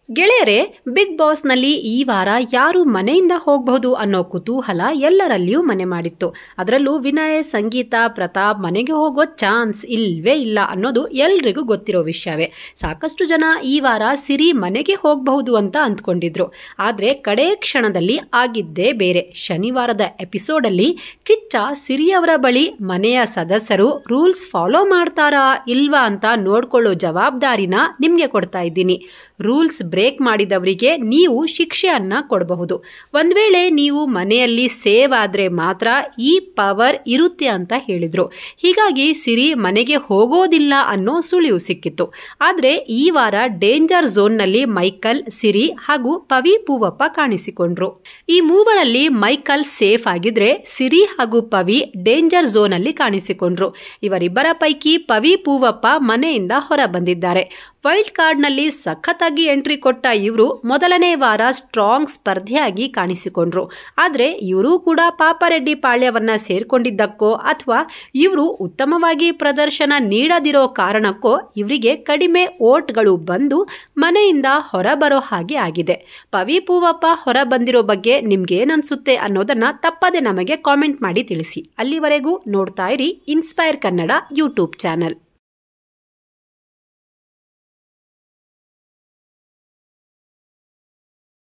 ಗೆಳೆಯರೇ, ಬಿಗ್ ಬಾಸ್ನಲ್ಲಿ ಈ ವಾರ ಯಾರು ಮನೆಯಿಂದ ಹೋಗಬಹುದು ಅನ್ನೋ ಕುತೂಹಲ ಎಲ್ಲರಲ್ಲಿಯೂ ಮನೆ ಮಾಡಿತ್ತು. ಅದರಲ್ಲೂ ವಿನಯ್, ಸಂಗೀತ, ಪ್ರತಾಪ್ ಮನೆಗೆ ಹೋಗೋ ಚಾನ್ಸ್ ಇಲ್ವೇ ಇಲ್ಲ ಅನ್ನೋದು ಎಲ್ರಿಗೂ ಗೊತ್ತಿರೋ ವಿಷಯವೇ. ಸಾಕಷ್ಟು ಜನ ಈ ವಾರ ಸಿರಿ ಮನೆಗೆ ಹೋಗಬಹುದು ಅಂತ ಅಂದ್ಕೊಂಡಿದ್ರು. ಆದರೆ ಕಡೇ ಕ್ಷಣದಲ್ಲಿ ಆಗಿದ್ದೇ ಬೇರೆ. ಶನಿವಾರದ ಎಪಿಸೋಡಲ್ಲಿ ಕಿಚ್ಚ ಸಿರಿಯವರ ಬಳಿ ಮನೆಯ ಸದಸ್ಯರು ರೂಲ್ಸ್ ಫಾಲೋ ಮಾಡ್ತಾರಾ ಇಲ್ವಾ ಅಂತ ನೋಡ್ಕೊಳ್ಳೋ ಜವಾಬ್ದಾರಿನ ನಿಮಗೆ ಕೊಡ್ತಾ ಇದ್ದೀನಿ. ರೂಲ್ಸ್ ಬ್ರೇಕ್ ಮಾಡಿದವರಿಗೆ ನೀವು ಶಿಕ್ಷೆಯನ್ನ ಕೊಡಬಹುದು. ಒಂದ್ ವೇಳೆ ನೀವು ಮನೆಯಲ್ಲಿ ಸೇವ್ ಆದ್ರೆ ಮಾತ್ರ ಈ ಪವರ್ ಇರುತ್ತೆ ಅಂತ ಹೇಳಿದ್ರು. ಹೀಗಾಗಿ ಸಿರಿ ಮನೆಗೆ ಹೋಗೋದಿಲ್ಲ ಅನ್ನೋ ಸುಳಿವು ಸಿಕ್ಕಿತ್ತು. ಆದ್ರೆ ಈ ವಾರ ಡೇಂಜರ್ ಝೋನ್ ನಲ್ಲಿ ಮೈಕಲ್, ಸಿರಿ ಹಾಗೂ ಪವಿ ಪೂವಪ್ಪ ಕಾಣಿಸಿಕೊಂಡ್ರು. ಈ ಮೂವರಲ್ಲಿ ಮೈಕಲ್ ಸೇಫ್ ಆಗಿದ್ರೆ ಸಿರಿ ಹಾಗೂ ಪವಿ ಡೇಂಜರ್ ಝೋನ್ ಅಲ್ಲಿ ಕಾಣಿಸಿಕೊಂಡ್ರು. ಇವರಿಬ್ಬರ ಪೈಕಿ ಪವಿ ಪೂವಪ್ಪ ಮನೆಯಿಂದ ಹೊರ ಬಂದಿದ್ದಾರೆ. ವೈಲ್ಡ್ ಕಾರ್ಡ್ನಲ್ಲಿ ಸಖತ್ತಾಗಿ ಎಂಟ್ರಿ ಕೊಟ್ಟ ಇವರು ಮೊದಲನೇ ವಾರ ಸ್ಟ್ರಾಂಗ್ ಸ್ಪರ್ಧೆಯಾಗಿ ಕಾಣಿಸಿಕೊಂಡ್ರು. ಆದರೆ ಇವರು ಕೂಡ ಪಾಪರೆಡ್ಡಿ ಪಾಳ್ಯವನ್ನ ಸೇರ್ಕೊಂಡಿದ್ದಕ್ಕೋ ಅಥವಾ ಇವರು ಉತ್ತಮವಾಗಿ ಪ್ರದರ್ಶನ ನೀಡದಿರೋ ಕಾರಣಕ್ಕೋ ಇವರಿಗೆ ಕಡಿಮೆ ಓಟ್ಗಳು ಬಂದು ಮನೆಯಿಂದ ಹೊರಬರೋ ಹಾಗೆ ಆಗಿದೆ. ಪವಿ ಪೂವಪ್ಪ ಹೊರ ಬಂದಿರೋ ಬಗ್ಗೆ ನಿಮ್ಗೇನನ್ಸುತ್ತೆ ಅನ್ನೋದನ್ನ ತಪ್ಪದೆ ನಮಗೆ ಕಾಮೆಂಟ್ ಮಾಡಿ ತಿಳಿಸಿ. ಅಲ್ಲಿವರೆಗೂ ನೋಡ್ತಾ ಇರಿ ಇನ್ಸ್ಪೈರ್ ಕನ್ನಡ ಯೂಟ್ಯೂಬ್ ಚಾನಲ್.